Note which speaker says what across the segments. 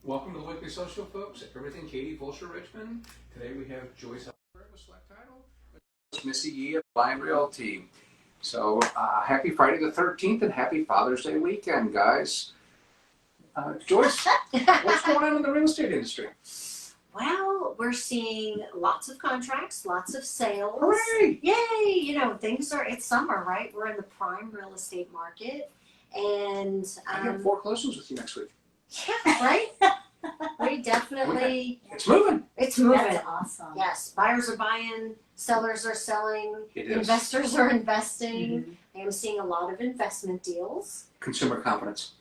Speaker 1: Welcome to the Weekly Social, folks. Everything Katy, Fulshear, Richmond. Today we have Joyce with select title. Missy at Realty. So happy Friday the 13th and happy Father's Day weekend, guys. Joyce, what's going on in the real estate industry?
Speaker 2: Well, we're seeing lots of contracts, lots of sales.
Speaker 1: Hooray!
Speaker 2: Yay! You know, it's summer, right? We're in the prime real estate market. And
Speaker 1: I have 4 closings with you next week.
Speaker 2: yeah, right? We definitely,
Speaker 1: It's moving.
Speaker 2: it's moving.
Speaker 3: That's awesome.
Speaker 2: Yes, buyers are buying, sellers are selling,
Speaker 1: It is.
Speaker 2: investors are investing.
Speaker 3: Mhm.
Speaker 2: I am seeing a lot of investment deals.
Speaker 1: Consumer confidence.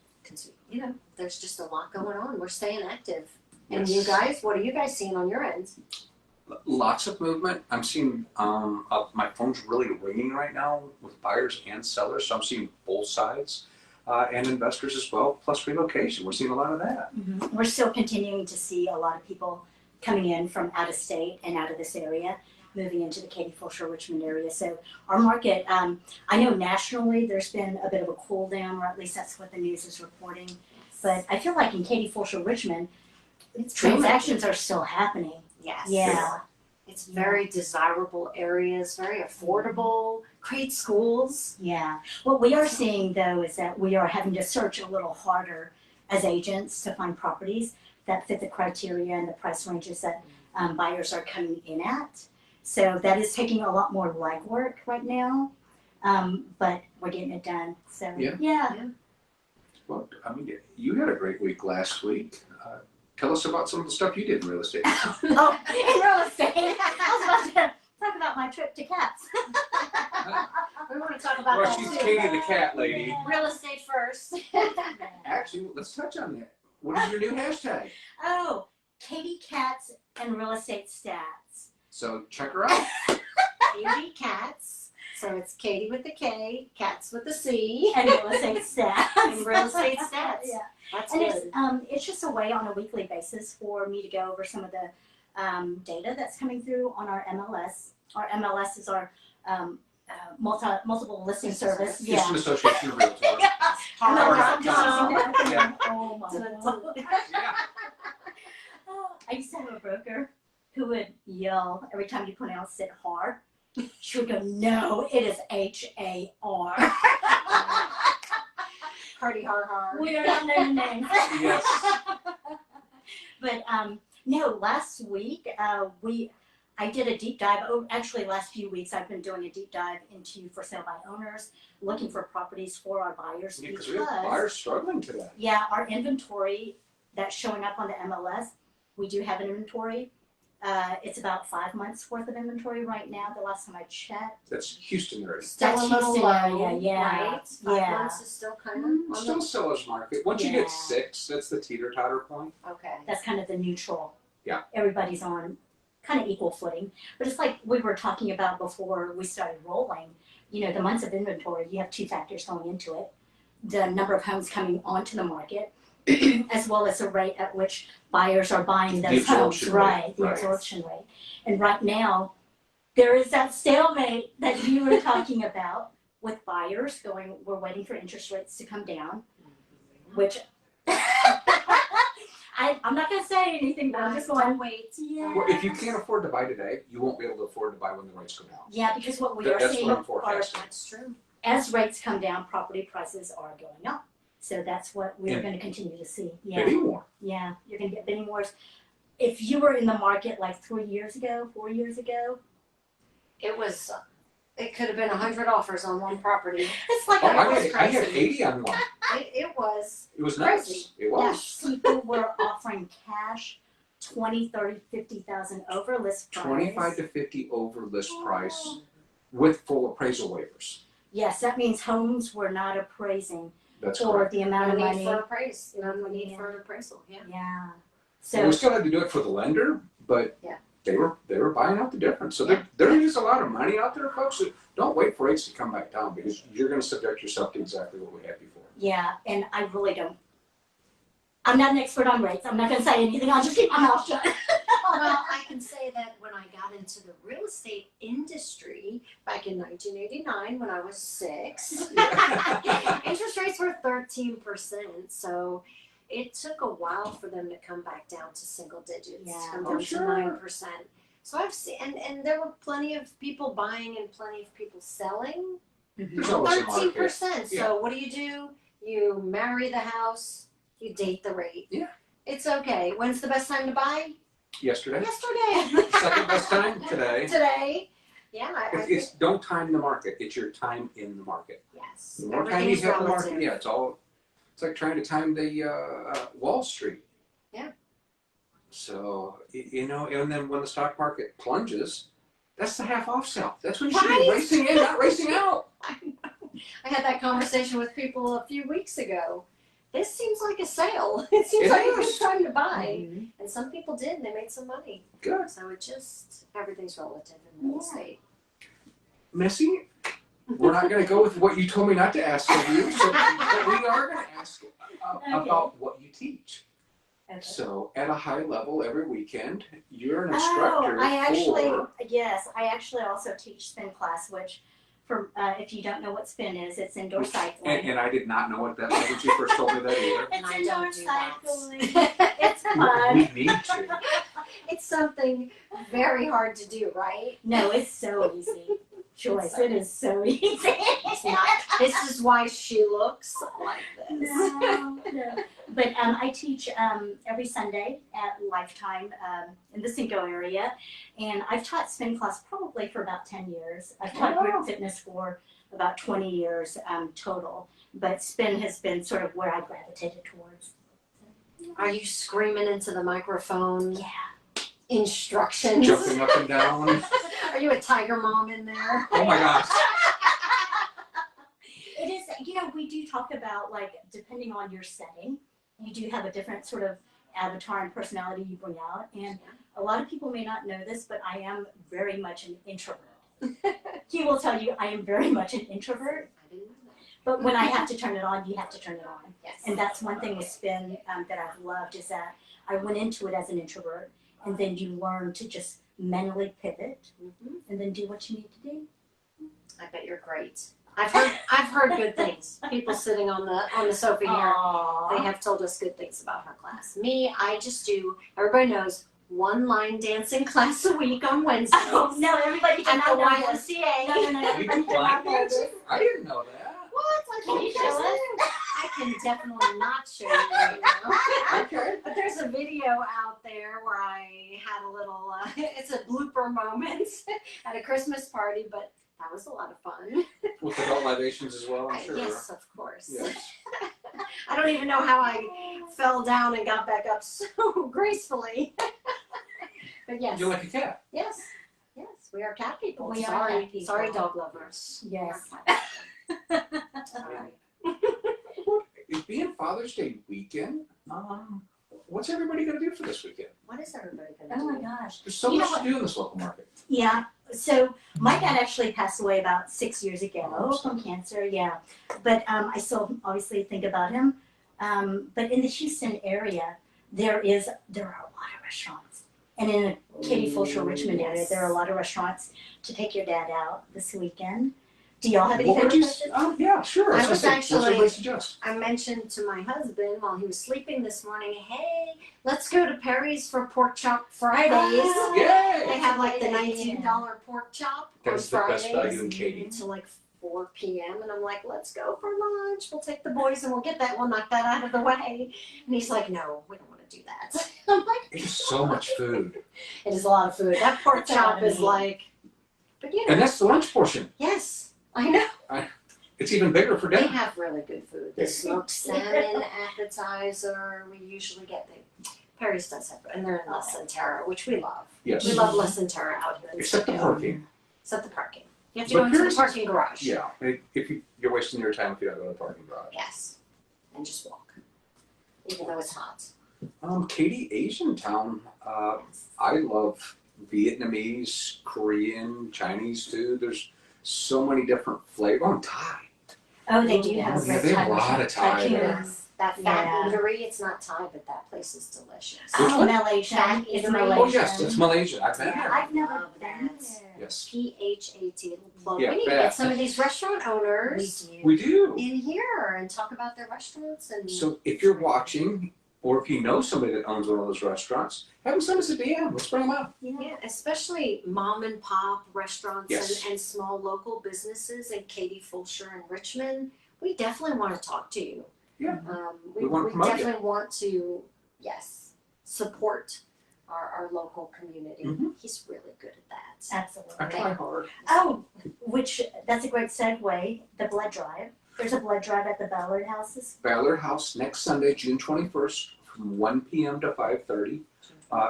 Speaker 2: You know, there's just a lot going on. We're staying active. And
Speaker 1: Yes.
Speaker 2: you guys, what are you guys seeing on your end?
Speaker 1: Lots of movement. I'm seeing my phone's really ringing right now with buyers and sellers, so I'm seeing both sides. And investors as well, plus relocation. We're seeing a lot of that.
Speaker 3: Mm-hmm. We're still continuing to see a lot of people coming in from out of state and out of this area, moving into the Katy, Fulshear, Richmond area. So our market, I know nationally there's been a bit of a cool down, or at least that's what the news is reporting. But I feel like in Katy, Fulshear, Richmond, transactions are still happening.
Speaker 2: Yes.
Speaker 3: Yeah.
Speaker 2: It's very desirable areas, very affordable, great schools.
Speaker 3: Yeah. What we are seeing though is that we are having to search a little harder as agents to find properties that fit the criteria and the price ranges that buyers are coming in at. So that is taking a lot more legwork right now, but we're getting it done. So yeah.
Speaker 1: Well, I mean, you had a great week last week. Tell us about some of the stuff you did in real estate.
Speaker 3: Oh, in real estate. I was about to talk about my trip to Cats.
Speaker 2: We want to talk about
Speaker 1: Well,
Speaker 2: that
Speaker 1: she's
Speaker 2: too.
Speaker 1: Katy the cat lady.
Speaker 2: Real estate first.
Speaker 1: Actually, let's touch on that. What is your new hashtag?
Speaker 3: Oh, Katy Cats and Real Estate Stats.
Speaker 1: So check her out.
Speaker 2: Katy Cats. So it's Katy with the K, Cats with the C,
Speaker 3: And Real Estate Stats.
Speaker 2: and real estate stats.
Speaker 3: Yeah.
Speaker 2: That's
Speaker 3: And
Speaker 2: good.
Speaker 3: it's just a way on a weekly basis for me to go over some of the data that's coming through on our MLS. Our MLS is our multiple listing service.
Speaker 1: It's an association of realtors.
Speaker 3: I'm just
Speaker 2: Hard.
Speaker 3: using that.
Speaker 1: Yeah.
Speaker 3: Oh my God.
Speaker 1: Yeah.
Speaker 3: I used to have a broker who would yell every time you pronounced it hard. She would go, "No, it is H-A-R."
Speaker 2: Hardy har har.
Speaker 3: We are not naming names.
Speaker 1: Yes.
Speaker 3: But no, last week I did a deep dive. Oh, actually, last few weeks I've been doing a deep dive into for sale by owners, looking for properties for our buyers
Speaker 1: Yeah, because we have buyers struggling today.
Speaker 3: yeah, our inventory that's showing up on the MLS, we do have an inventory. It's about 5 months worth of inventory right now. The last time I checked.
Speaker 1: That's Houston area.
Speaker 2: Still
Speaker 3: That's
Speaker 2: a little
Speaker 3: Houston
Speaker 2: low,
Speaker 3: area, yeah,
Speaker 2: right? 5
Speaker 3: yeah.
Speaker 2: months is still kind of on
Speaker 1: Still seller's market. Once you
Speaker 3: Yeah.
Speaker 1: get 6, that's the teeter-totter point.
Speaker 2: okay.
Speaker 3: That's kind of the neutral.
Speaker 1: Yeah.
Speaker 3: Everybody's on kind of equal footing. But it's like we were talking about before we started rolling. You know, the months of inventory, you have 2 factors going into it. The number of homes coming onto the market, as well as the rate at which buyers are buying
Speaker 1: The
Speaker 3: those homes.
Speaker 1: absorption rate,
Speaker 3: Right, the
Speaker 1: right.
Speaker 3: absorption rate. And right now, there is that stalemate that you were talking about with buyers going, we're waiting for interest rates to come down, which I'm not going to say anything, but I'm just going,
Speaker 2: Don't wait.
Speaker 3: yeah.
Speaker 1: Well, if you can't afford to buy today, you won't be able to afford to buy when the rates go down.
Speaker 3: Yeah, because what we are
Speaker 1: That's
Speaker 3: seeing
Speaker 1: what I'm
Speaker 3: are,
Speaker 1: forecasting.
Speaker 2: That's true.
Speaker 3: as rates come down, property prices are going up. So that's what we're
Speaker 1: And
Speaker 3: going to continue to see. Yeah,
Speaker 1: Maybe more.
Speaker 3: yeah, you're going to get bidding wars. If you were in the market like 3 years ago, 4 years ago,
Speaker 2: It could have been 100 offers on one property.
Speaker 3: it's like
Speaker 1: Oh,
Speaker 2: It was
Speaker 1: I had
Speaker 2: crazy.
Speaker 1: 80 on one.
Speaker 2: It was.
Speaker 1: It was
Speaker 2: Crazy.
Speaker 1: nuts. It was.
Speaker 3: people were offering cash 20, 30, 50,000 over list price.
Speaker 1: 25 to 50 over list price with full appraisal waivers.
Speaker 3: Yes, that means homes were not appraising
Speaker 1: That's
Speaker 3: for
Speaker 1: correct.
Speaker 3: the amount of
Speaker 2: No need
Speaker 3: money.
Speaker 2: for appraise. No need
Speaker 3: Yeah.
Speaker 2: for appraisal. Yeah.
Speaker 3: Yeah.
Speaker 1: Well,
Speaker 3: So
Speaker 1: we still had to do it for the lender, but
Speaker 2: Yeah.
Speaker 1: they were buying out the difference. So
Speaker 2: Yeah.
Speaker 1: there is a lot of money out there, folks. So don't wait for rates to come back down because you're going to subject yourself to exactly what we had before.
Speaker 3: yeah, and I really don't. I'm not an expert on rates. I'm not going to say anything. I'll just keep my mouth shut.
Speaker 2: Well, I can say that when I got into the real estate industry back in 1989 when I was 6, interest rates were 13%. So, it took a while for them to come back down to single digits,
Speaker 3: Yeah.
Speaker 2: come
Speaker 1: Oh,
Speaker 2: down
Speaker 1: sure.
Speaker 2: to 9%. So I've seen, and there were plenty of people buying and plenty of people selling.
Speaker 1: There's always a market.
Speaker 2: 13%.
Speaker 1: Yeah.
Speaker 2: So what do? You marry the house, you date the rate.
Speaker 1: Yeah.
Speaker 2: It's okay. When's the best time to buy?
Speaker 1: Yesterday.
Speaker 2: Yesterday.
Speaker 1: Second best time today.
Speaker 2: Today. Yeah, I
Speaker 1: It's don't time the market. It's your time in the market.
Speaker 2: yes.
Speaker 1: The more time you
Speaker 2: Everything's
Speaker 1: hit the
Speaker 2: relative.
Speaker 1: market, yeah, it's like trying to time the Wall Street.
Speaker 2: Yeah.
Speaker 1: So you know, and then when the stock market plunges, that's the half off sale. That's when you should be
Speaker 2: Right.
Speaker 1: racing in, not racing out.
Speaker 2: I know. I had that conversation with people a few weeks ago. This seems like a sale. It seems
Speaker 1: It
Speaker 2: like a
Speaker 1: is.
Speaker 2: good time to buy.
Speaker 3: Mhm.
Speaker 2: And some people did, and they made some money.
Speaker 1: Good.
Speaker 2: So everything's relative in real
Speaker 3: Yeah.
Speaker 2: estate.
Speaker 1: Missy, we're not going to go with what you told me not to ask of you, but we are going to ask about what you teach.
Speaker 3: Okay.
Speaker 1: So, at a high level, every weekend, you're an
Speaker 3: Oh,
Speaker 1: instructor
Speaker 3: I actually,
Speaker 1: for.
Speaker 3: yes, I actually also teach spin class, which for, if you don't know what spin is, it's indoor cycling.
Speaker 1: And I did not know what that was when you first told me that either.
Speaker 2: And I
Speaker 3: It's
Speaker 2: don't
Speaker 3: indoor
Speaker 2: do that.
Speaker 3: cycling. It's fun.
Speaker 1: We need to.
Speaker 2: It's something very hard to do, right?
Speaker 3: No, it's so easy. Joyce, it is so easy.
Speaker 2: It's not. This is why she looks like this.
Speaker 3: No. But I teach every Sunday at Lifetime in the Cinco area, and I've taught spin class probably for about 10 years. I've taught group fitness for about 20 years total, but spin has been sort of where I gravitated towards.
Speaker 2: Are you screaming into the microphone?
Speaker 3: Yeah.
Speaker 2: Instructions.
Speaker 1: Jumping up and down.
Speaker 2: Are you a tiger mom in there?
Speaker 1: Oh my gosh.
Speaker 3: It is, we do talk about, like, depending on your setting, you do have a different sort of avatar and personality you bring out. And a lot of people may not know this, but I am very much an introvert. He will tell you I am very much an introvert,
Speaker 2: I didn't know that.
Speaker 3: but when I have to turn it on, you have to turn it on.
Speaker 2: Yes.
Speaker 3: And that's one thing with spin that I've loved is that I went into it as an introvert, and then you learn to just mentally pivot
Speaker 2: Mhm.
Speaker 3: and then do what you need to do.
Speaker 2: I bet you're great. I've heard good things. People sitting on the sofa here, they have told us good things about her class. Me, I just do. Everybody knows one line dancing class a week on Wednesdays.
Speaker 3: Oh, no, everybody
Speaker 2: At
Speaker 3: cannot
Speaker 2: the
Speaker 3: know this.
Speaker 2: YMCA.
Speaker 3: No.
Speaker 1: We
Speaker 3: Everybody
Speaker 1: do line
Speaker 3: cannot know this.
Speaker 1: dancing? I didn't know that.
Speaker 2: What?
Speaker 3: Can you show us?
Speaker 2: I can definitely not show you right now.
Speaker 1: Okay.
Speaker 2: But there's a video out there where I had a little, it's a blooper moment at a Christmas party, but that was a lot of fun.
Speaker 1: With adult libations as well, I'm sure.
Speaker 2: Yes, of course.
Speaker 1: Yes.
Speaker 2: I don't even know how I fell down and got back up so gracefully. But yes,
Speaker 1: You're like a cat.
Speaker 2: yes, we are cat people.
Speaker 3: We are
Speaker 2: sorry,
Speaker 3: cat people.
Speaker 2: sorry, dog lovers.
Speaker 3: Yes.
Speaker 2: Sorry.
Speaker 1: It being Father's Day weekend, what's everybody going to do for this weekend?
Speaker 2: What is everybody gonna
Speaker 3: Oh
Speaker 2: do?
Speaker 3: my gosh.
Speaker 1: There's so
Speaker 3: You know
Speaker 1: much to do in this local market.
Speaker 3: Yeah. So my dad actually passed away about 6 years ago from cancer. Yeah. But I still obviously think about him. But in the Houston area, there are a lot of restaurants. And in the Katy, Fulshear, Richmond area,
Speaker 2: Yes.
Speaker 3: there are a lot of restaurants to take your dad out this weekend. Do y'all have any
Speaker 1: What would
Speaker 3: favorite
Speaker 1: you?
Speaker 3: places?
Speaker 1: Oh yeah, sure.
Speaker 2: I
Speaker 1: was
Speaker 2: was
Speaker 1: gonna say, what's
Speaker 2: actually-
Speaker 1: everybody suggest?
Speaker 2: I mentioned to my husband while he was sleeping this morning, hey, let's go to Perry's for Pork Chop Fridays.
Speaker 3: Oh,
Speaker 1: Yay!
Speaker 2: They have like the
Speaker 3: Great idea.
Speaker 2: $19 pork chop
Speaker 1: That's
Speaker 2: on
Speaker 1: the best
Speaker 2: Fridays
Speaker 1: value in Katy.
Speaker 2: until like 4 p.m. And I'm like, let's go for lunch. We'll take the boys and we'll get that. We'll knock that out of the way. And he's like, no, we don't want to do that. I'm like,
Speaker 1: It's so much food,
Speaker 2: it is a lot of food. That pork
Speaker 3: That's a lot
Speaker 2: chop
Speaker 3: of
Speaker 2: is
Speaker 3: meat.
Speaker 2: like, but you know,
Speaker 1: and that's the lunch portion.
Speaker 2: yes, I know.
Speaker 1: It's even bigger for
Speaker 2: They
Speaker 1: dinner.
Speaker 2: have really good food. The smoked salmon appetizer, we usually get. Perry's does have, and they're in La Centera, which we love.
Speaker 1: Yes.
Speaker 2: We love La Centera out here in
Speaker 1: Except the
Speaker 2: Seattle.
Speaker 1: parking.
Speaker 2: Except the parking. You have to
Speaker 1: But
Speaker 2: go into the
Speaker 1: Perry's-
Speaker 2: parking garage.
Speaker 1: Yeah. If you're wasting your time if you don't go to the parking garage.
Speaker 2: Yes. And just walk. Even though it's hot.
Speaker 1: Katy, Asian town. I love Vietnamese, Korean, Chinese food. There's so many different flavors. Oh, Thai.
Speaker 3: Oh, they do have a
Speaker 1: Yeah,
Speaker 3: great
Speaker 1: they have a
Speaker 3: Thai
Speaker 1: lot of
Speaker 3: restaurant.
Speaker 1: Thai there.
Speaker 3: Yes.
Speaker 2: that fat
Speaker 3: Yeah.
Speaker 2: eatery. It's not Thai, but that place is delicious.
Speaker 1: Which
Speaker 3: Oh,
Speaker 1: one?
Speaker 3: Malaysian.
Speaker 2: Fat
Speaker 3: It's
Speaker 2: eatery.
Speaker 3: Malaysian.
Speaker 1: Oh yes, it's Malaysian. I've been
Speaker 3: Yeah,
Speaker 1: there.
Speaker 3: I've never
Speaker 2: Love
Speaker 3: been
Speaker 2: that.
Speaker 3: there.
Speaker 1: Yes.
Speaker 2: PHAT. Well,
Speaker 1: Yeah,
Speaker 2: we need to
Speaker 1: fat.
Speaker 2: get some of these restaurant owners
Speaker 1: We do.
Speaker 2: in here and talk about their restaurants and.
Speaker 1: So if you're watching, or if you know somebody that owns one of those restaurants, have them send us a DM. Let's bring them out.
Speaker 2: Yeah, especially mom and pop restaurants
Speaker 1: Yes.
Speaker 2: and small local businesses in Katy, Fulshear, and Richmond. We definitely want to talk to you.
Speaker 1: Yeah.
Speaker 2: We
Speaker 1: wanna promote you.
Speaker 2: definitely want to, yes, support our local community.
Speaker 1: Mhm.
Speaker 2: He's really good at that.
Speaker 3: Absolutely.
Speaker 1: I try hard.
Speaker 3: Oh, which that's a great segue. The blood drive. There's a blood drive at the Ballard houses.
Speaker 1: Ballard House next Sunday, June 21st, from 1 p.m. to 5:30.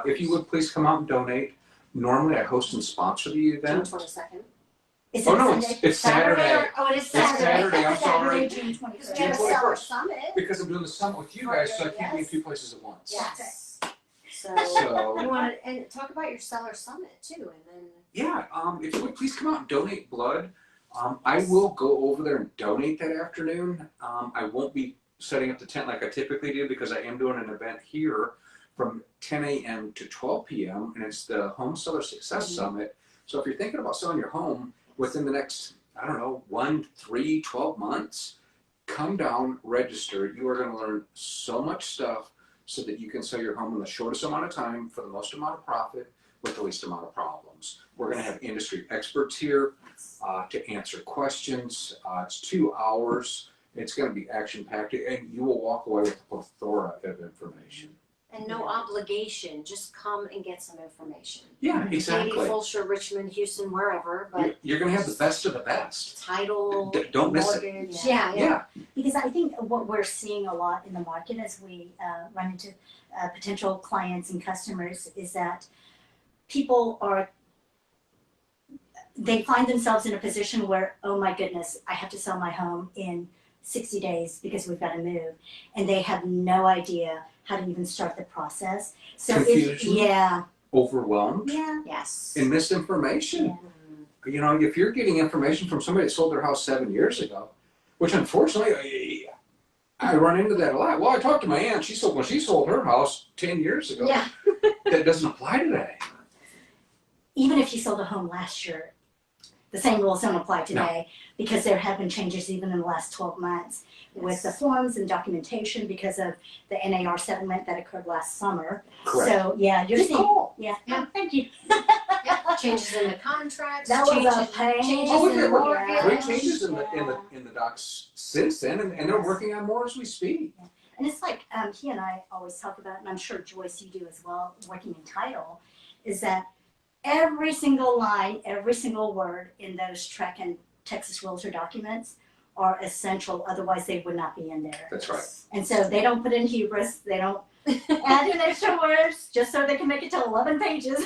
Speaker 1: If you would please come out and donate. Normally I host and sponsor the
Speaker 2: June
Speaker 1: event.
Speaker 2: 22nd.
Speaker 3: Is
Speaker 1: Oh,
Speaker 3: it
Speaker 1: no,
Speaker 3: Sunday?
Speaker 1: it's Saturday.
Speaker 2: Oh, it is
Speaker 1: It's
Speaker 2: Saturday.
Speaker 1: Saturday, I'm sorry.
Speaker 3: Saturday, June
Speaker 2: Because
Speaker 3: 21st.
Speaker 2: we have a
Speaker 1: June
Speaker 2: seller
Speaker 1: 21st.
Speaker 2: summit.
Speaker 1: Because I'm doing the summit with you guys, so I can't be in two places at once.
Speaker 2: Yes. So
Speaker 1: So
Speaker 2: you want to and talk about your seller summit too, and then.
Speaker 1: yeah, if you would please come out and donate blood. I will go over there and donate that afternoon. I won't be setting up the tent like I typically do because I am doing an event here from 10 a.m. to 12 p.m. and it's the Home Seller Success Summit. So if you're thinking about selling your home within the next, I don't know, 1, 3, 12 months, come down, register. You are going to learn so much stuff so that you can sell your home in the shortest amount of time for the most amount of profit with the least amount of problems. We're going to have industry experts here to answer questions. It's 2 hours. It's going to be action-packed, and you will walk away with a plethora of information.
Speaker 2: And no obligation, just come and get some information.
Speaker 1: Yeah,
Speaker 2: Katy,
Speaker 1: exactly.
Speaker 2: Fulshear, Richmond, Houston, wherever, but
Speaker 1: You're going to have the best of the best.
Speaker 2: title,
Speaker 1: Don't miss it.
Speaker 2: mortgage,
Speaker 3: Yeah.
Speaker 2: yeah.
Speaker 3: Because I think what we're seeing a lot in the market as we run into potential clients and customers is that people they find themselves in a position where, oh my goodness, I have to sell my home in 60 days because we've got to move. And they have no idea how to even start the process. So
Speaker 1: Confusion.
Speaker 3: yeah.
Speaker 1: Overwhelmed
Speaker 3: Yeah.
Speaker 2: Yes.
Speaker 1: and misinformation.
Speaker 3: Yeah.
Speaker 1: You know, if you're getting information from somebody that sold their house 7 years ago, which unfortunately I run into that a lot. Well, I talked to my aunt. She sold her house 10 years ago.
Speaker 2: Yeah.
Speaker 1: That doesn't apply today.
Speaker 3: Even if you sold a home last year, the same rules don't apply today because there have been changes even in the last 12 months with the forms and documentation because of the NAR settlement that occurred last summer.
Speaker 1: Correct.
Speaker 3: So yeah, you're
Speaker 1: Just
Speaker 3: seeing.
Speaker 1: call.
Speaker 3: Yeah.
Speaker 2: Yeah.
Speaker 3: Oh, thank you.
Speaker 2: Yeah. Changes in the contracts.
Speaker 3: That was
Speaker 2: changes,
Speaker 3: a pain.
Speaker 2: changes
Speaker 1: Oh,
Speaker 2: in
Speaker 1: there were
Speaker 2: mortgage.
Speaker 1: great changes in the docs since then, and they're working on more as we speak.
Speaker 3: And it's like he and I always talk about, and I'm sure Joyce you do as well, working in title, is that every single line, every single word in those TREC and Texas Realtor documents are essential. Otherwise, they would not be in there.
Speaker 1: That's right.
Speaker 3: And so they don't put in hubris. They don't add in extra words just so they can make it to 11 pages.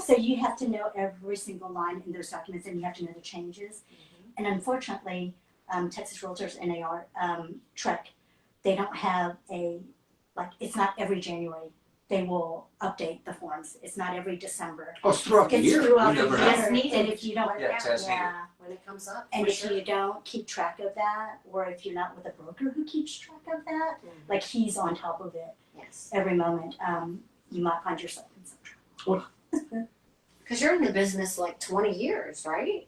Speaker 3: So you have to know every single line in those documents, and you have to know the changes. And unfortunately, Texas Realtors NAR TREC, they don't have it's not every January. They will update the forms. It's not every December.
Speaker 1: Oh, it's throughout the
Speaker 3: It's
Speaker 1: year.
Speaker 3: throughout
Speaker 1: You
Speaker 3: the
Speaker 1: never
Speaker 3: year.
Speaker 1: know.
Speaker 2: As needed.
Speaker 3: And if you don't,
Speaker 1: Yeah, it's as needed.
Speaker 3: yeah.
Speaker 2: When it comes up.
Speaker 3: And
Speaker 2: for
Speaker 3: if
Speaker 2: sure.
Speaker 3: you don't keep track of that, or if you're not with a broker who keeps track of that, like he's on top of it
Speaker 2: Yes.
Speaker 3: every moment, you might find yourself in some trouble.
Speaker 2: Because you're in the business like 20 years, right?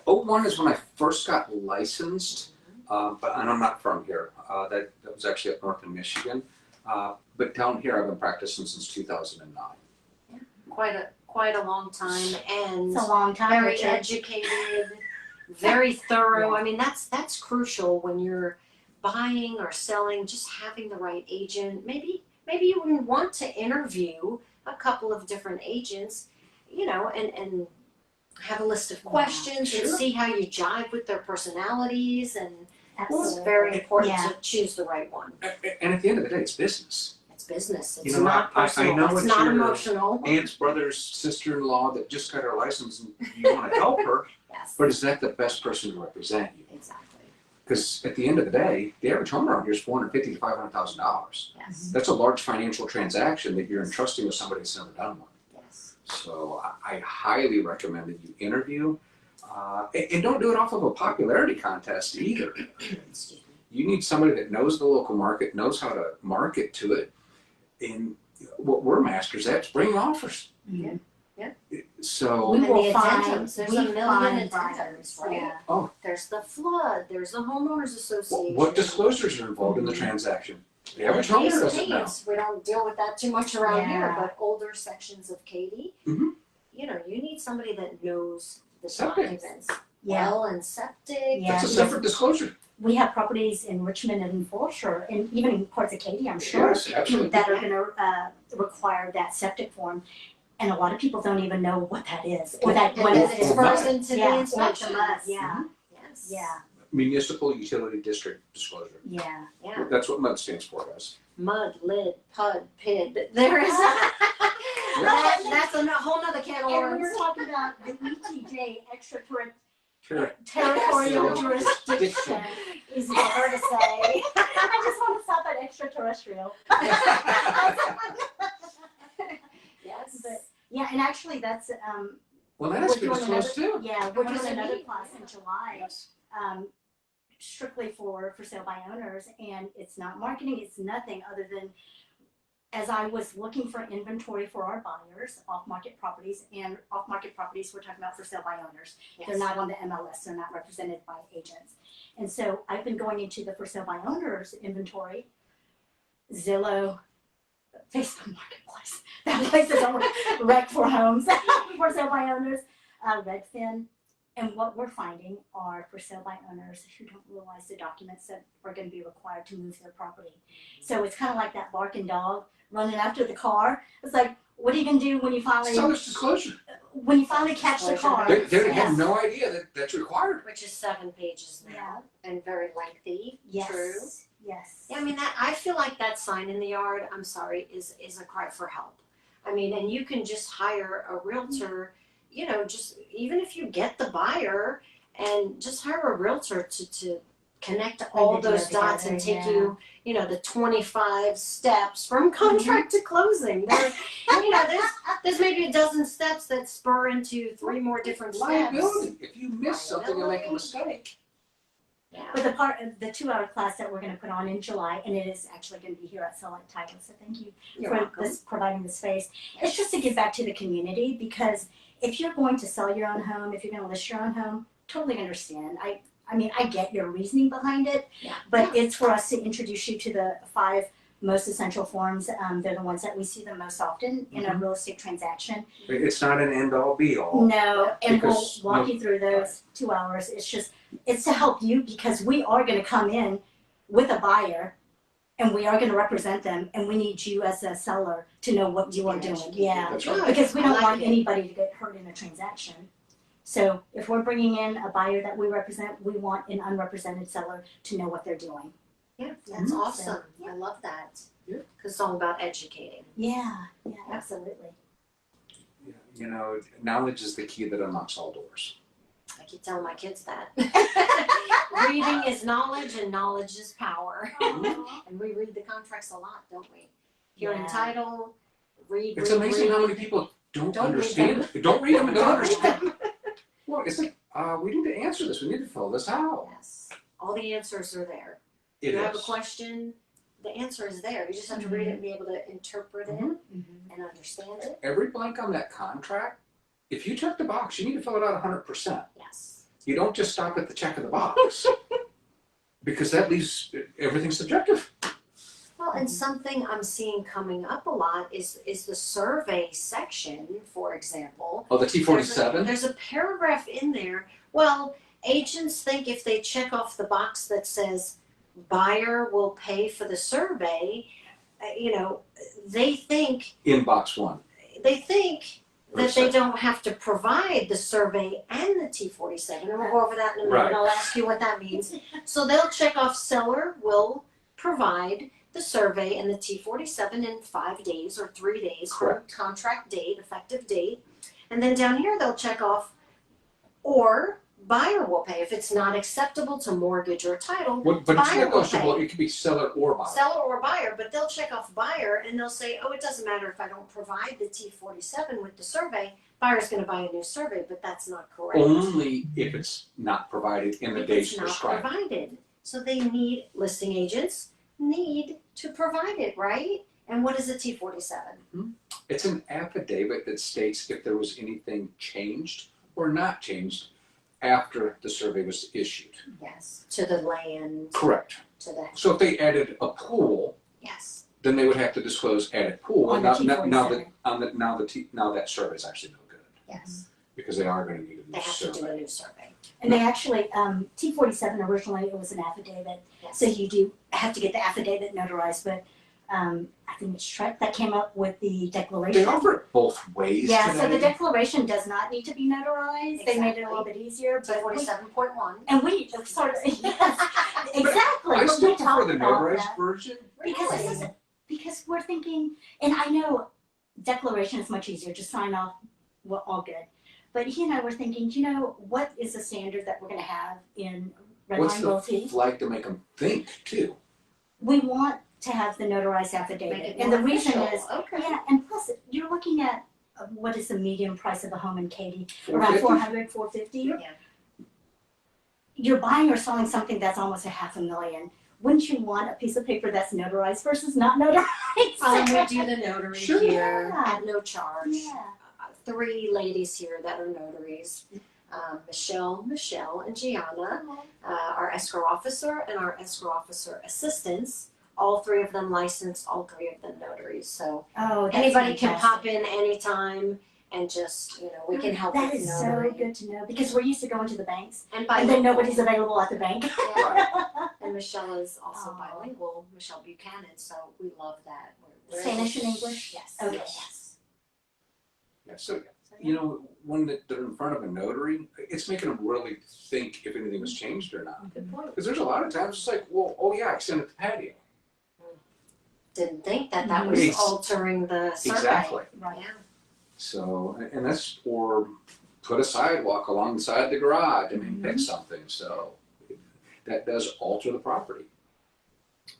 Speaker 1: 01 is when I first got licensed, and I'm not from here. That was actually up north in Michigan. But down here, I've been practicing since 2009.
Speaker 2: Quite a long time, and
Speaker 3: It's a long time.
Speaker 2: very
Speaker 3: Richard.
Speaker 2: educated, very thorough. I mean, that's crucial when you're buying or selling. Just having the right agent. Maybe you would want to interview a couple of different agents, and have a list of questions and
Speaker 1: Sure.
Speaker 2: see how you jive with their personalities. And
Speaker 3: Absolutely.
Speaker 2: it's very important
Speaker 3: Yeah.
Speaker 2: to choose the right one.
Speaker 1: And at the end of the day, it's business.
Speaker 2: It's business. It's
Speaker 1: You know,
Speaker 2: not
Speaker 1: I
Speaker 2: personal.
Speaker 1: know
Speaker 2: it's
Speaker 1: it's
Speaker 2: not
Speaker 1: your
Speaker 2: emotional.
Speaker 1: Aunt's brother's sister-in-law that just got her license, and you want to help her,
Speaker 2: Yes.
Speaker 1: but is that the best person to represent you?
Speaker 2: Exactly.
Speaker 1: Because at the end of the day, the average home around here is $450,000 to $500,000.
Speaker 2: Yes.
Speaker 1: That's a large financial transaction that you're entrusting with somebody that's never done one.
Speaker 2: Yes.
Speaker 1: So I highly recommend that you interview, and don't do it off of a popularity contest either.
Speaker 2: Excuse me.
Speaker 1: You need somebody that knows the local market, knows how to market to it. And what we're masters at is bringing offers.
Speaker 3: Mhm.
Speaker 1: So,
Speaker 3: We
Speaker 2: And
Speaker 3: will
Speaker 2: the
Speaker 3: find,
Speaker 2: addendums, there's
Speaker 3: we
Speaker 2: a million
Speaker 3: find
Speaker 2: addendums, right?
Speaker 3: Yeah.
Speaker 2: There's the flood, there's the homeowners association.
Speaker 1: what disclosures are involved in the transaction? The average
Speaker 2: And
Speaker 1: homeowner
Speaker 2: these
Speaker 1: doesn't know.
Speaker 2: paints, we don't deal with that too much around here,
Speaker 3: Yeah.
Speaker 2: but older sections of Katy,
Speaker 1: Mhm.
Speaker 2: you know, you need somebody that knows the
Speaker 1: Septic.
Speaker 2: documents.
Speaker 3: Yeah.
Speaker 2: Well and septic.
Speaker 3: Yeah.
Speaker 1: That's a separate disclosure.
Speaker 3: We have properties in Richmond and in Fulshear, and even in parts of Katy, I'm sure,
Speaker 1: Yes, absolutely.
Speaker 3: that are gonna require that septic form. And a lot of people don't even know what that is, or that
Speaker 2: And
Speaker 3: what
Speaker 2: then
Speaker 3: it
Speaker 2: it's
Speaker 3: is.
Speaker 2: frozen to the
Speaker 3: Yeah,
Speaker 2: inspection.
Speaker 3: yeah,
Speaker 2: Yes.
Speaker 3: yeah,
Speaker 1: Municipal Utility District disclosure.
Speaker 3: yeah.
Speaker 2: Yeah.
Speaker 1: That's what MUD stands for, guys.
Speaker 2: Mud, lid, pud, pid. There is that's a whole nother can of
Speaker 3: And we
Speaker 2: worms.
Speaker 3: were talking about the ETJ,
Speaker 1: Sure.
Speaker 3: territorial
Speaker 1: Yes.
Speaker 3: jurisdiction, easy for her to say. I just want to stop at extraterrestrial.
Speaker 2: Yes.
Speaker 3: But, yeah, and actually that's,
Speaker 1: Well, that has
Speaker 3: we're
Speaker 1: to be
Speaker 3: doing
Speaker 1: disclosed too.
Speaker 3: yeah, we're
Speaker 2: What does
Speaker 3: doing
Speaker 2: it
Speaker 3: another
Speaker 2: mean?
Speaker 3: class in July,
Speaker 1: Yes.
Speaker 3: strictly for sale by owners, and it's not marketing, it's nothing other than, as I was looking for inventory for our buyers, off-market properties, and off-market properties, we're talking about for sale by owners.
Speaker 2: Yes.
Speaker 3: They're not on the MLS, they're not represented by agents. And so I've been going into the for sale by owners inventory, Zillow, Facebook Marketplace, that place is on rec for homes, for sale by owners, Redfin. And what we're finding are for sale by owners who don't realize the documents that are gonna be required to move their property. So it's kind of like that barking dog running after the car. It's like, what are you gonna do when you finally,
Speaker 1: So much disclosure.
Speaker 3: catch the car?
Speaker 1: They
Speaker 3: Yeah.
Speaker 1: have no idea that that's required.
Speaker 2: Which is 7 pages now and very lengthy.
Speaker 3: Yes.
Speaker 2: True.
Speaker 3: Yes.
Speaker 2: Yeah, I mean that I feel like that sign in the yard, I'm sorry, is a cry for help. I mean, and you can just hire a realtor, you know, just even if you get the buyer and just hire a realtor to connect all
Speaker 3: the deal
Speaker 2: those dots and
Speaker 3: together,
Speaker 2: take you, you know, the 25 steps from contract to closing. There, you know, there's maybe a dozen steps that spur into 3 more different steps.
Speaker 1: Liability. If you miss something and make a
Speaker 2: Liability.
Speaker 1: mistake.
Speaker 2: Yeah.
Speaker 3: But the part of the 2-hour class that we're gonna put on in July, and it is actually gonna be here at Select Title, so thank you
Speaker 2: You're
Speaker 3: for
Speaker 2: welcome.
Speaker 3: this, providing the space. It's just to give back to the community, because if you're going to sell your own home, if you're gonna list your own home, totally understand. I mean, I get your reasoning behind it,
Speaker 2: Yeah.
Speaker 3: but it's for us to introduce you to the 5 most essential forms. They're the ones that we see the most often in a real estate transaction.
Speaker 1: It's not an end all be all.
Speaker 3: No, and we'll
Speaker 1: Because
Speaker 3: walk you through those 2 hours. It's to help you, because we are gonna come in with a buyer and we are gonna represent them, and we need you as a seller to know what you are doing. Yeah,
Speaker 1: That's right.
Speaker 3: because we
Speaker 2: I
Speaker 3: don't
Speaker 2: like
Speaker 3: want
Speaker 2: it.
Speaker 3: anybody to get hurt in a transaction. So if we're bringing in a buyer that we represent, we want an unrepresented seller to know what they're doing.
Speaker 2: Yeah, that's
Speaker 3: Mhm.
Speaker 2: awesome.
Speaker 3: So,
Speaker 2: I love that.
Speaker 1: Yeah.
Speaker 2: Because it's all about educating.
Speaker 3: Yeah, absolutely.
Speaker 1: You know, knowledge is the key that unlocks all doors.
Speaker 2: I keep telling my kids that. Reading is knowledge and knowledge is power. And we read the contracts a lot, don't we? Hearing
Speaker 3: Yeah.
Speaker 2: title, read.
Speaker 1: It's
Speaker 2: read,
Speaker 1: amazing
Speaker 2: read.
Speaker 1: how many people don't
Speaker 2: Don't read
Speaker 1: understand. Don't read them and don't
Speaker 2: Don't read
Speaker 1: understand.
Speaker 2: them.
Speaker 1: Well, it's like, we need to answer this. We need to fill this out.
Speaker 2: Yes. All the answers are there.
Speaker 1: It
Speaker 2: You have a
Speaker 1: is.
Speaker 2: question, the answer is there. You just have to read it and be able to interpret it
Speaker 1: Mhm.
Speaker 2: and understand it.
Speaker 1: Every blank on that contract, if you check the box, you need to fill it out 100%.
Speaker 2: Yes.
Speaker 1: You don't just stop at the check of the box. Because that leaves everything subjective.
Speaker 2: Well, and something I'm seeing coming up a lot is the survey section, for example.
Speaker 1: Oh, the T47?
Speaker 2: There's a paragraph in there. Well, agents think if they check off the box that says buyer will pay for the survey, you know, they think
Speaker 1: In box 1.
Speaker 2: that they don't have to provide the survey and the T47, and we'll go over that in a minute.
Speaker 1: Right.
Speaker 2: I'll ask you what that means. So they'll check off seller will provide the survey and the T47 in 5 days or 3 days from contract date, effective date. And then down here they'll check off or buyer will pay if it's not acceptable to mortgage or title.
Speaker 1: But it's
Speaker 2: Buyer will
Speaker 1: negotiable.
Speaker 2: pay.
Speaker 1: It could be seller or buyer.
Speaker 2: Seller or buyer, but they'll check off buyer and they'll say, oh, it doesn't matter if I don't provide the T47 with the survey, buyer's gonna buy a new survey, but that's not correct.
Speaker 1: Only if it's not provided in the
Speaker 2: If
Speaker 1: days
Speaker 2: it's not
Speaker 1: prescribed.
Speaker 2: provided. So they need, listing agents need to provide it, right? And what is a T-47?
Speaker 1: It's an affidavit that states if there was anything changed or not changed after the survey was issued.
Speaker 2: Yes, to the land,
Speaker 1: Correct.
Speaker 2: to the,
Speaker 1: So if they added a pool,
Speaker 2: yes.
Speaker 1: then they would have to disclose added pool.
Speaker 3: On the
Speaker 1: Now
Speaker 3: T47.
Speaker 1: that survey is actually no good
Speaker 2: Yes,
Speaker 1: because they are going to need a
Speaker 2: they
Speaker 1: new
Speaker 2: have to do a
Speaker 1: survey.
Speaker 2: new survey.
Speaker 3: And they actually, T-47 originally, it was an affidavit.
Speaker 2: Yes.
Speaker 3: So you do have to get the affidavit notarized, but I think it's Trek that came up with the declaration.
Speaker 1: They offer it both ways
Speaker 3: Yeah,
Speaker 1: today.
Speaker 3: so the declaration does not need to be notarized. They made it a little bit easier, but we,
Speaker 2: T-47.1.
Speaker 3: and we sort of, yes, exactly.
Speaker 1: I
Speaker 3: but
Speaker 1: still
Speaker 3: we talked
Speaker 1: prefer the
Speaker 3: about
Speaker 1: notarized
Speaker 3: that.
Speaker 1: version.
Speaker 3: Because this is, because we're thinking, and I know declaration is much easier, just sign off, well, all good. But he and I were thinking, what is the standard that we're gonna have in
Speaker 1: What's
Speaker 3: Redline
Speaker 1: the
Speaker 3: Realty?
Speaker 1: flag to make them think too?
Speaker 3: We want to have the notarized
Speaker 2: Make
Speaker 3: affidavit,
Speaker 2: it
Speaker 3: and
Speaker 2: more
Speaker 3: the reason
Speaker 2: official.
Speaker 3: is,
Speaker 2: Okay.
Speaker 3: yeah, and plus, you're looking at, what is the median price of a home in Katy? Around 400, 450?
Speaker 2: Yeah.
Speaker 3: You're buying or selling something that's almost $500,000. Wouldn't you want a piece of paper that's notarized versus not notarized?
Speaker 2: We do the notary
Speaker 1: Sure.
Speaker 2: here
Speaker 3: Yeah.
Speaker 2: at no charge.
Speaker 3: Yeah.
Speaker 2: 3 ladies here that are notaries. Michelle, and Gianna, our escrow officer and our escrow officer assistants. All 3 of them licensed, all 3 of them notaries. So
Speaker 3: Oh, that's
Speaker 2: anybody can
Speaker 3: fantastic.
Speaker 2: pop in anytime and just, we can help
Speaker 3: That
Speaker 2: with
Speaker 3: is
Speaker 2: notary.
Speaker 3: so good to know, because we're used to going to the banks,
Speaker 2: And
Speaker 3: and then
Speaker 2: bilingual.
Speaker 3: nobody's available at the bank.
Speaker 2: Yeah.
Speaker 1: Right.
Speaker 2: And Michelle is also
Speaker 3: Aw.
Speaker 2: bilingual, Michelle Buchanan, so we love that. We're
Speaker 3: Spanish
Speaker 2: able
Speaker 3: and
Speaker 2: to-
Speaker 3: English?
Speaker 2: Yes.
Speaker 3: Okay.
Speaker 2: Yes.
Speaker 1: Yeah, so when they're in front of a notary, it's making them really think if anything was changed or not.
Speaker 2: Good point.
Speaker 1: Because there's a lot of times it's like, well, oh yeah, extended the patio.
Speaker 2: Didn't think that was
Speaker 1: Ex-
Speaker 2: altering the survey.
Speaker 1: Exactly.
Speaker 3: Right.
Speaker 2: Yeah.
Speaker 1: So, and that's, or put a sidewalk alongside the garage, pick something, so that does alter the property.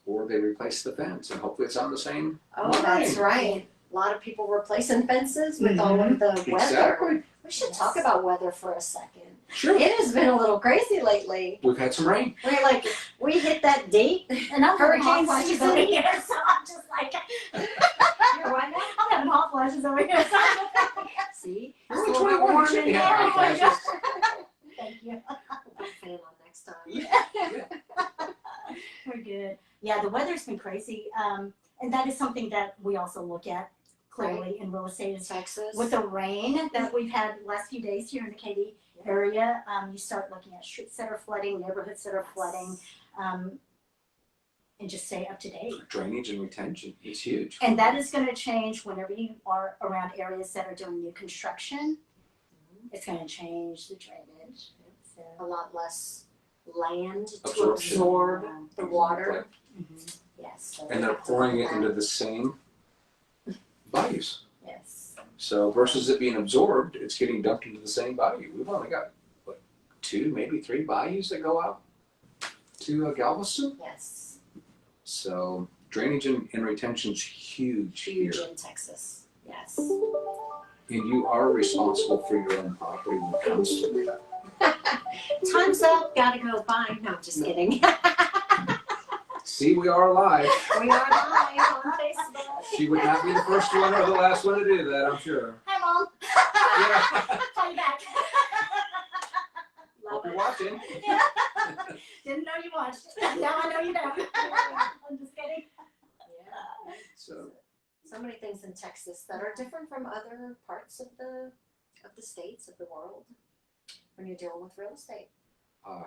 Speaker 1: Or they replace the fence and hopefully it's on the same
Speaker 2: Oh,
Speaker 1: line.
Speaker 2: that's right. A lot of people replacing fences with all of the weather.
Speaker 1: Exactly.
Speaker 2: We should talk about weather for a second.
Speaker 1: Sure.
Speaker 2: It has been a little crazy lately.
Speaker 1: We've had some rain.
Speaker 2: We hit that date.
Speaker 3: And I'm having
Speaker 2: Hurricane
Speaker 3: hot flashes
Speaker 2: season.
Speaker 3: over here, so I'm just like,
Speaker 2: You're what now?
Speaker 3: I'm having hot flashes over here.
Speaker 2: See?
Speaker 1: You're
Speaker 2: It's a
Speaker 1: only
Speaker 2: little bit
Speaker 1: 21, you
Speaker 2: warm
Speaker 1: shouldn't
Speaker 2: in
Speaker 1: have
Speaker 2: there.
Speaker 1: hot flashes.
Speaker 3: Thank you.
Speaker 2: We'll put a fan on next time.
Speaker 1: Yeah.
Speaker 3: We're good. Yeah, the weather's been crazy, and that is something that we also look at clearly in real estate. Is
Speaker 2: Texas.
Speaker 3: with the rain that we've had the last few days here in the Katy area, you start looking at streets that are flooding, neighborhoods that are flooding, and just stay up to date.
Speaker 1: Drainage and retention is huge.
Speaker 3: And that is going to change whenever you are around areas that are doing new construction. It's going to change the drainage. So,
Speaker 2: a lot less land to
Speaker 1: Absorption.
Speaker 2: absorb the water.
Speaker 3: mhm.
Speaker 2: Yes. So
Speaker 1: And
Speaker 2: we
Speaker 1: they're
Speaker 2: have to
Speaker 1: pouring
Speaker 2: look
Speaker 1: it
Speaker 2: at
Speaker 1: into
Speaker 2: that.
Speaker 1: the same bayous.
Speaker 3: Yes.
Speaker 1: So versus it being absorbed, it's getting dumped into the same bayou. We've only got, 2, maybe 3 bayous that go out to Galveston.
Speaker 2: Yes.
Speaker 1: So drainage and retention's huge here.
Speaker 2: Huge in Texas. Yes.
Speaker 1: And you are responsible for your own property when it comes to that.
Speaker 2: Time's up. Gotta go. Bye. No, I'm just kidding.
Speaker 1: See, we are live.
Speaker 2: We are live on Facebook.
Speaker 1: She would not be the first one or the last one to do that, I'm sure.
Speaker 3: Hi, Mom.
Speaker 1: Yeah.
Speaker 3: Call you back.
Speaker 1: Hope you're watching.
Speaker 3: Didn't know you watched. Now I know you don't. I'm just kidding.
Speaker 2: Yeah.
Speaker 1: So
Speaker 2: So many things in Texas that are different from other parts of the states of the world when you're dealing with real estate.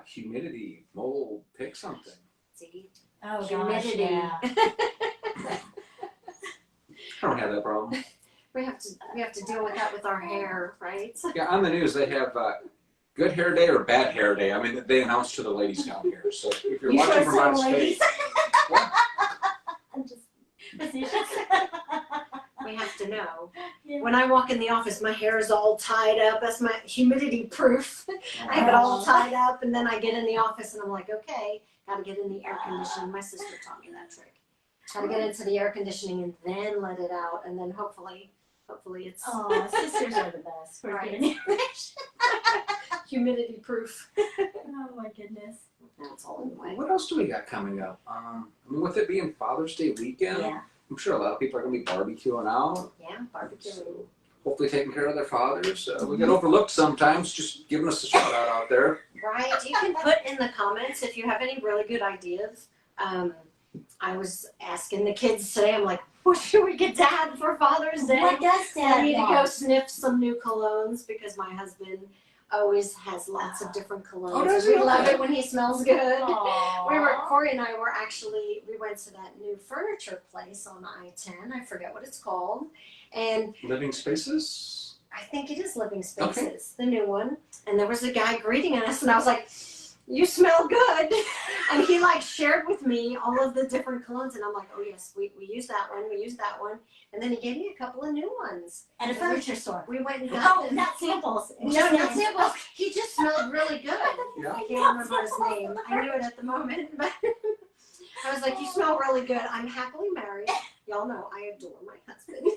Speaker 1: humidity, mold, pick something.
Speaker 2: See,
Speaker 3: Oh,
Speaker 2: humidity.
Speaker 3: yeah.
Speaker 1: I don't have that problem.
Speaker 2: we have to deal with that with our hair, right?
Speaker 1: Yeah, on the news they have good hair day or bad hair day. They announce to the ladies down here. So if you're
Speaker 3: You
Speaker 1: watching
Speaker 3: sure
Speaker 1: from
Speaker 3: so,
Speaker 1: out of
Speaker 3: ladies?
Speaker 1: state, what?
Speaker 3: I'm just facetious.
Speaker 2: We have to know.
Speaker 3: Yeah.
Speaker 2: When I walk in the office, my hair is all tied up. That's my humidity proof. I have it all tied up, and then I get in the office and I'm like, okay, gotta get in the air conditioning. My sister taught me that trick. Gotta get into the air conditioning and then let it out, and then hopefully it's
Speaker 3: Oh, sisters are the best. We're
Speaker 2: Right.
Speaker 3: good.
Speaker 2: humidity proof.
Speaker 3: Oh my goodness.
Speaker 2: That's all in the way.
Speaker 1: What else do we got coming up? I mean, with it being Father's Day weekend,
Speaker 3: Yeah.
Speaker 1: I'm sure a lot of people are going to be barbecuing out.
Speaker 2: Yeah, barbecue.
Speaker 1: So hopefully taking care of their fathers. We get overlooked sometimes, just giving us a shout out out there.
Speaker 2: Right. You can put in the comments if you have any really good ideas. I was asking the kids today, I'm like, what should we get Dad for Father's Day?
Speaker 3: What does
Speaker 2: I
Speaker 3: Dad
Speaker 2: need to go
Speaker 3: want?
Speaker 2: sniff some new colognes because my husband always has lots of different colognes.
Speaker 1: Oh, does
Speaker 2: We
Speaker 1: he?
Speaker 2: love
Speaker 1: Okay.
Speaker 2: it when he smells good.
Speaker 3: Aww.
Speaker 2: Corey and I we went to that new furniture place on I-10. I forget what it's called. And
Speaker 1: Living Spaces?
Speaker 2: I think it is Living Spaces, the new one. And there was a guy greeting us, and I was like, "You smell good." And he like shared with me all of the different colognes, and I'm like, "Oh yes, we use that one, we use that one." And then he gave me a couple of new ones.
Speaker 3: At a furniture store.
Speaker 2: We went and got
Speaker 3: Oh,
Speaker 2: them.
Speaker 3: not samples.
Speaker 2: No, not samples. He just smelled really good.
Speaker 1: Yeah.
Speaker 2: I can't remember his name. I knew it at the moment, but I was like, "You smell really good." I'm happily married. Y'all know I adore my husband.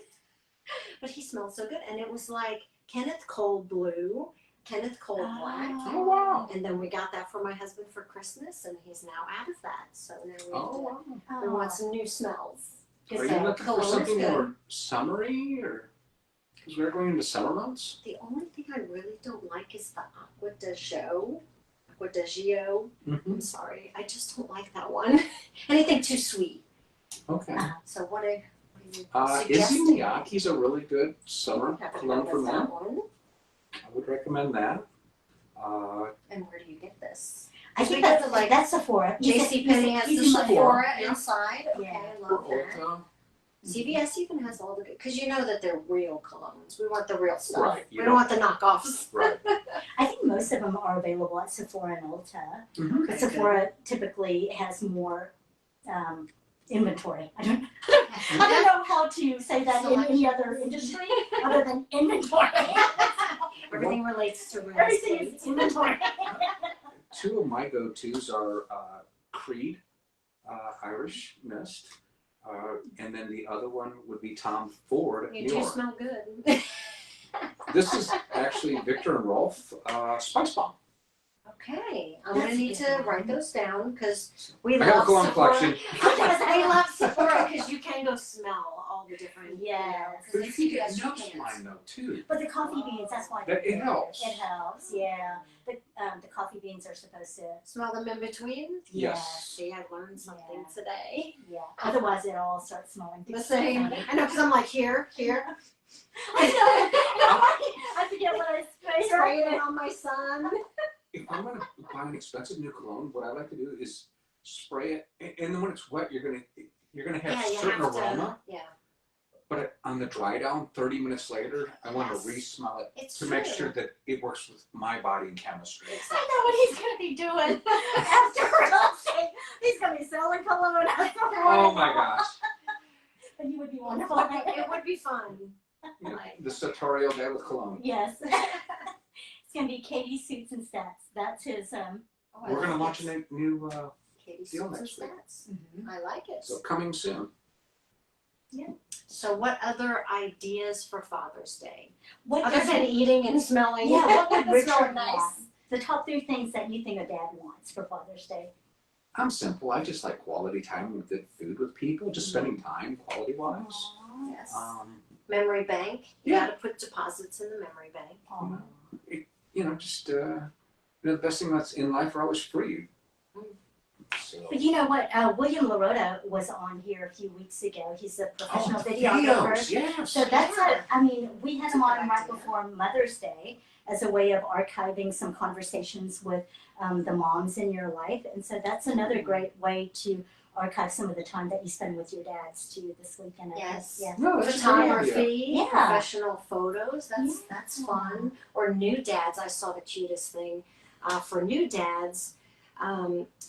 Speaker 2: But he smelled so good, and it was like Kenneth Cole blue, Kenneth Cole black.
Speaker 1: Oh, wow.
Speaker 2: And then we got that for my husband for Christmas, and he's now out of that. So now
Speaker 1: Oh, wow.
Speaker 2: we want some new smells.
Speaker 1: Are you
Speaker 2: So
Speaker 1: looking for
Speaker 2: cologne is
Speaker 1: something
Speaker 2: good.
Speaker 1: more summery, or because we're going into summer months?
Speaker 2: The only thing I really don't like is the Aqua de Gio. Aqua de Gio.
Speaker 1: Mm-hmm.
Speaker 2: I'm sorry, I just don't like that one. Anything too sweet.
Speaker 1: Okay.
Speaker 2: So what are you
Speaker 1: Izzy
Speaker 2: suggesting?
Speaker 1: Miyake's a really good summer
Speaker 2: Haven't
Speaker 1: cologne
Speaker 2: heard
Speaker 1: for
Speaker 2: of
Speaker 1: men.
Speaker 2: that one.
Speaker 1: I would recommend that.
Speaker 2: And where do you get this?
Speaker 3: I think
Speaker 2: We got
Speaker 3: that's
Speaker 2: the, like,
Speaker 3: that's Sephora.
Speaker 2: JCPenney has the
Speaker 3: Easy money.
Speaker 2: Sephora
Speaker 1: Yeah.
Speaker 2: inside. Okay,
Speaker 3: Yeah.
Speaker 2: I love
Speaker 1: Or
Speaker 2: that.
Speaker 1: Ulta.
Speaker 2: CVS even has all the good, because you know that they're real colognes. We want the real stuff.
Speaker 1: Right,
Speaker 2: We
Speaker 1: you
Speaker 2: don't want the knockoffs.
Speaker 1: Right.
Speaker 3: I think most of them are available at Sephora and Ulta.
Speaker 1: Mm-hmm.
Speaker 3: But Sephora typically has more inventory. I don't know how to say that in any other industry other than inventory.
Speaker 2: Everything relates to real
Speaker 3: Everything
Speaker 2: estate.
Speaker 3: is inventory.
Speaker 1: Two of my go-tos are Creed Irish Mist, and then the other one would be Tom Ford
Speaker 2: You
Speaker 1: New
Speaker 2: do
Speaker 1: York.
Speaker 2: smell good.
Speaker 1: This is actually Victor and Rolf Spice Bomb.
Speaker 2: Okay, I'm gonna
Speaker 3: That's
Speaker 2: need
Speaker 3: a
Speaker 2: to
Speaker 3: good one.
Speaker 2: write those down because we
Speaker 1: I have a
Speaker 2: love
Speaker 1: cologne
Speaker 2: Sephora.
Speaker 1: collection.
Speaker 2: We love Sephora because you can go smell all the different.
Speaker 3: Yes.
Speaker 1: But you can get
Speaker 2: you
Speaker 1: nose
Speaker 2: can't.
Speaker 1: line though too.
Speaker 3: But the coffee beans, that's why.
Speaker 1: That- it helps.
Speaker 3: It helps, yeah. The coffee beans are supposed to,
Speaker 2: Smell them in between.
Speaker 1: Yes.
Speaker 2: See, I learned something
Speaker 3: Yeah.
Speaker 2: today.
Speaker 3: yeah. Otherwise, it all starts smelling
Speaker 2: The same. I know because I'm like here.
Speaker 3: I know. I forget what I sprayed.
Speaker 2: Spraying it on my son.
Speaker 1: If I'm gonna buy an expensive new cologne, what I like to do is spray it, and then when it's wet, you're gonna have
Speaker 2: Yeah, you
Speaker 1: certain
Speaker 2: have
Speaker 1: aroma.
Speaker 2: to. Yeah,
Speaker 1: But on the dry down, 30 minutes later, I want
Speaker 2: Yes.
Speaker 1: to re-smell it
Speaker 2: it's
Speaker 1: to
Speaker 2: true.
Speaker 1: make sure that it works with my body and chemistry.
Speaker 2: Exactly.
Speaker 3: I know what he's gonna be doing after Realty. He's gonna be selling cologne after
Speaker 1: Oh my gosh!
Speaker 3: And he would be
Speaker 2: It
Speaker 3: wonderful.
Speaker 2: it would be fun.
Speaker 1: You know, the sartorial guy with cologne.
Speaker 3: Yes. It's gonna be Katy Suits and Stats. That's his
Speaker 2: Oh, I
Speaker 1: We're gonna
Speaker 2: like
Speaker 1: launch
Speaker 2: it.
Speaker 1: a new
Speaker 2: Katy
Speaker 1: deal
Speaker 2: Suits and
Speaker 1: next week.
Speaker 2: Stats. I like it.
Speaker 1: so coming soon.
Speaker 2: So what other ideas for Father's Day?
Speaker 3: what
Speaker 2: Other than eating and smelling.
Speaker 3: yeah, what would Richard
Speaker 2: Smelling nice.
Speaker 3: want? The top 3 things that you think a dad wants for Father's Day.
Speaker 1: I'm simple. I just like quality time with good food with people, just spending time quality wise.
Speaker 2: Yes.
Speaker 1: Um,
Speaker 2: Memory bank. You
Speaker 1: Yeah.
Speaker 2: gotta put deposits in the memory bank.
Speaker 3: Aw.
Speaker 1: just the best thing that's in life are always free. So.
Speaker 3: But you know what? William LaRota was on here a few weeks ago. He's a professional videographer.
Speaker 1: Videos, yes.
Speaker 3: So that's
Speaker 2: Yeah.
Speaker 3: I mean, we had him
Speaker 2: That's a
Speaker 3: on
Speaker 2: good
Speaker 3: right
Speaker 2: idea.
Speaker 3: before Mother's Day as a way of archiving some conversations with the moms in your life. And so that's another great way to archive some of the time that you spend with your dads too this weekend. I think.
Speaker 2: Yes.
Speaker 3: Yeah.
Speaker 1: No, that's a great idea.
Speaker 2: Photography,
Speaker 3: Yeah.
Speaker 2: professional photos, that's
Speaker 3: Yeah.
Speaker 2: fun. Or new dads, I saw the cutest thing for new dads.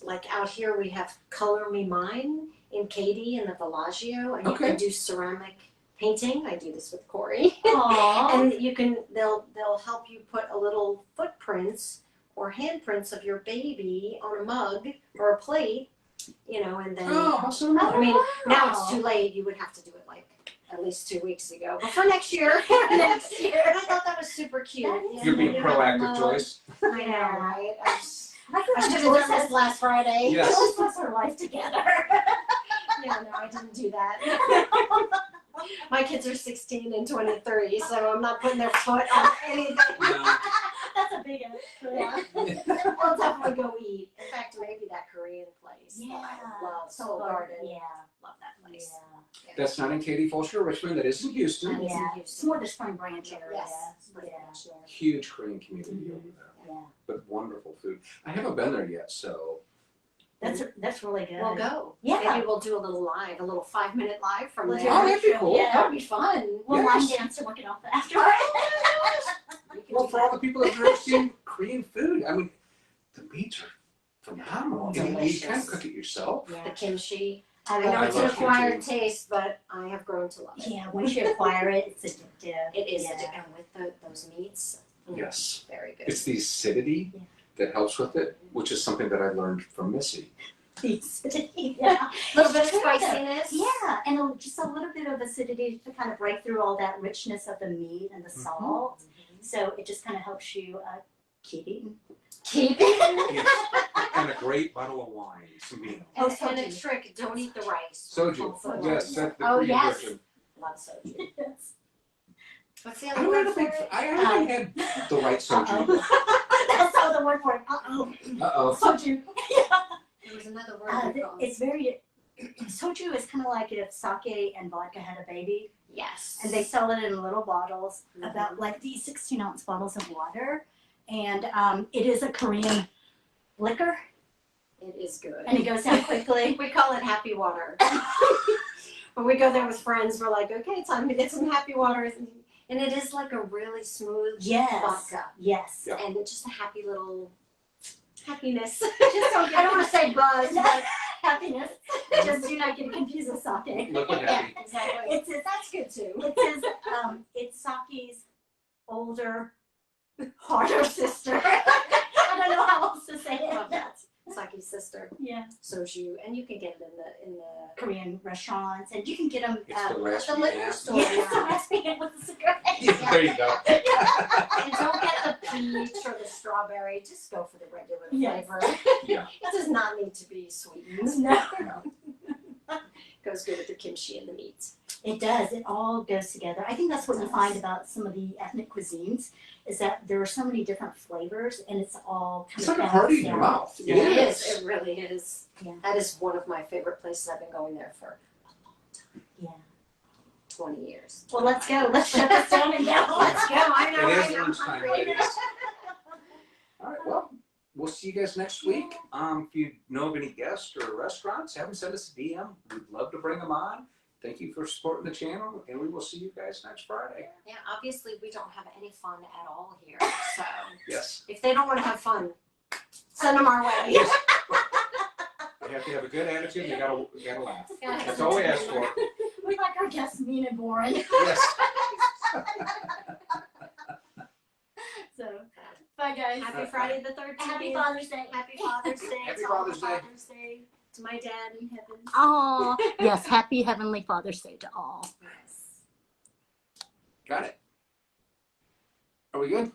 Speaker 2: Like out here we have Color Me Mine in Katy in the Bellagio, and you
Speaker 1: Okay.
Speaker 2: can do ceramic painting. I do this with Corey.
Speaker 3: Aww.
Speaker 2: And you can they'll help you put a little footprints or handprints of your baby on a mug or a plate, and then
Speaker 1: Oh, awesome.
Speaker 2: I mean, now
Speaker 3: Wow.
Speaker 2: it's too late. You would have to do it like at least 2 weeks ago. But for next year,
Speaker 3: Next year.
Speaker 2: I thought that was super cute.
Speaker 3: That is
Speaker 1: You're being
Speaker 2: You have a
Speaker 1: proactive,
Speaker 2: mug.
Speaker 1: Joyce.
Speaker 2: I know, right?
Speaker 3: I feel
Speaker 2: I
Speaker 3: like
Speaker 2: should have
Speaker 3: Joyce
Speaker 2: done this last Friday.
Speaker 1: Yes.
Speaker 3: Joyce puts her life together.
Speaker 2: Yeah, no, I didn't do that. My kids are 16 and 23, so I'm not putting their foot on anything.
Speaker 1: No.
Speaker 3: That's a big yeah.
Speaker 2: We'll definitely go eat. In fact, maybe that Korean place that
Speaker 3: Yeah.
Speaker 2: I love, Soul Garden.
Speaker 3: Yeah.
Speaker 2: Love that place.
Speaker 3: Yeah.
Speaker 1: That's not in Katy, Fulshear, Richmond. That is in Houston.
Speaker 2: That is in
Speaker 3: Yeah.
Speaker 2: Houston.
Speaker 3: It's more the Spring Branch area.
Speaker 2: Yes.
Speaker 3: Yeah.
Speaker 1: Huge Korean community over there,
Speaker 3: Yeah.
Speaker 1: but wonderful food. I haven't been there yet, so
Speaker 3: That's really good.
Speaker 2: We'll go.
Speaker 3: Yeah.
Speaker 2: Maybe we'll do a little live, a little 5-minute live from
Speaker 3: We'll
Speaker 2: there.
Speaker 3: do
Speaker 1: oh, that'd be cool.
Speaker 3: Yeah.
Speaker 2: That would be fun.
Speaker 3: We'll
Speaker 1: Yes.
Speaker 3: line dance and work it off afterwards.
Speaker 2: We can
Speaker 1: Well,
Speaker 2: do
Speaker 1: for all
Speaker 2: that.
Speaker 1: the people that have never seen Korean food, I mean, the meats are phenomenal. You
Speaker 2: Delicious.
Speaker 1: kind of cook it yourself.
Speaker 2: The
Speaker 3: Yeah.
Speaker 2: kimchi.
Speaker 3: I
Speaker 2: I know
Speaker 1: I
Speaker 2: it's an
Speaker 1: love
Speaker 2: acquired
Speaker 1: kimchi.
Speaker 2: taste, but I have grown to love it.
Speaker 3: Yeah, once you acquire it, it's addictive.
Speaker 2: It is,
Speaker 3: Yeah.
Speaker 2: and with those meats,
Speaker 1: Yes.
Speaker 2: very good.
Speaker 1: It's the acidity
Speaker 3: Yeah.
Speaker 1: that helps with it, which is something that I learned from Missy.
Speaker 3: Yeah.
Speaker 2: A little bit of
Speaker 3: It's good.
Speaker 2: spiciness.
Speaker 3: Yeah, and just a little bit of acidity to kind of break through all that richness of the meat and the salt. So it just kind of helps you keep eating.
Speaker 2: Keep it.
Speaker 1: Yes. And a great bottle of wine. Some
Speaker 2: And,
Speaker 3: Oh,
Speaker 2: and a
Speaker 3: soju.
Speaker 2: trick, don't eat the rice.
Speaker 1: soju.
Speaker 2: Soju.
Speaker 1: Yes, that's the
Speaker 2: Oh,
Speaker 1: Korean
Speaker 2: yes.
Speaker 1: version.
Speaker 2: Love soju.
Speaker 3: Yes.
Speaker 2: What's the
Speaker 1: I
Speaker 2: other
Speaker 1: don't
Speaker 2: word
Speaker 1: know
Speaker 2: for it?
Speaker 1: I haven't had the right soju.
Speaker 3: That's all the word for it. Uh-oh.
Speaker 1: Uh-oh.
Speaker 3: Soju.
Speaker 2: There was another word we called.
Speaker 3: It's very, soju is kind of like if sake and vodka had a baby,
Speaker 2: Yes.
Speaker 3: and they sell it in little bottles,
Speaker 2: Mhm.
Speaker 3: about like these 16-ounce bottles of water, and it is a Korean liquor,
Speaker 2: It is good.
Speaker 3: and it goes down quickly.
Speaker 2: We call it happy water. When we go there with friends, we're like, okay, time to get some happy water. And it is like a really smooth
Speaker 3: Yes.
Speaker 2: vodka.
Speaker 3: Yes.
Speaker 1: Yeah.
Speaker 2: And it's just a happy little happiness.
Speaker 3: Just don't
Speaker 2: I don't want to say buzz, but
Speaker 3: happiness. Just do not get confused with sake.
Speaker 1: Look what
Speaker 2: yeah,
Speaker 1: happened.
Speaker 2: exactly.
Speaker 3: It's
Speaker 2: That's good too.
Speaker 3: it's sake's older, harder sister. I don't know how else to say
Speaker 2: Love
Speaker 3: it.
Speaker 2: that. Saki's sister,
Speaker 3: Yeah.
Speaker 2: soju, and you can get it in the
Speaker 3: Korean restaurants, and you can get them.
Speaker 1: It's the
Speaker 2: the
Speaker 1: raspy
Speaker 2: liquor
Speaker 1: man.
Speaker 2: store.
Speaker 3: Yes, the recipe with the cigarette.
Speaker 1: Yeah, there you go.
Speaker 2: And don't get the peach or the strawberry. Just go for the regular
Speaker 3: Yes.
Speaker 2: flavor.
Speaker 1: Yeah.
Speaker 2: It does not need to be sweetened.
Speaker 3: No,
Speaker 2: Goes good with the kimchi and the meats.
Speaker 3: it does. It all goes together. I think that's what you find about some of the ethnic cuisines is that there are so many different flavors, and it's all kind
Speaker 1: It's
Speaker 3: of
Speaker 1: like a party in your
Speaker 3: balanced
Speaker 1: mouth.
Speaker 3: out.
Speaker 1: It
Speaker 2: It
Speaker 1: is.
Speaker 2: is. It really is.
Speaker 3: Yeah.
Speaker 2: That is one of my favorite places. I've been going there for
Speaker 3: Yeah.
Speaker 2: 20 years.
Speaker 3: Well, let's go. Let's shut this down and go.
Speaker 2: Let's go. I know.
Speaker 1: It is
Speaker 2: I know.
Speaker 1: lunchtime,
Speaker 2: Hungry.
Speaker 1: ladies. All right, well, we'll see you guys next week. If you know of any guests or restaurants, have them send us a DM. We'd love to bring them on. Thank you for supporting the channel, and we will see you guys next Friday.
Speaker 2: Yeah, obviously we don't have any fun at all here. So
Speaker 1: Yes.
Speaker 2: if they don't want to have fun, send them our way.
Speaker 1: Yes. They have to have a good attitude, and they gotta laugh. That's all we ask for.
Speaker 3: We like our guests mean and boring.
Speaker 1: Yes.
Speaker 3: So, bye guys.
Speaker 2: Happy Friday the 13th.
Speaker 3: Happy Father's Day.
Speaker 2: Happy Father's Day.
Speaker 1: Happy
Speaker 2: to all the
Speaker 1: Father's Day.
Speaker 2: Father's Day. To my dad in heaven.
Speaker 3: Oh, yes. Happy Heavenly Father's Day to all.
Speaker 2: Yes.
Speaker 1: Got it. Are we good?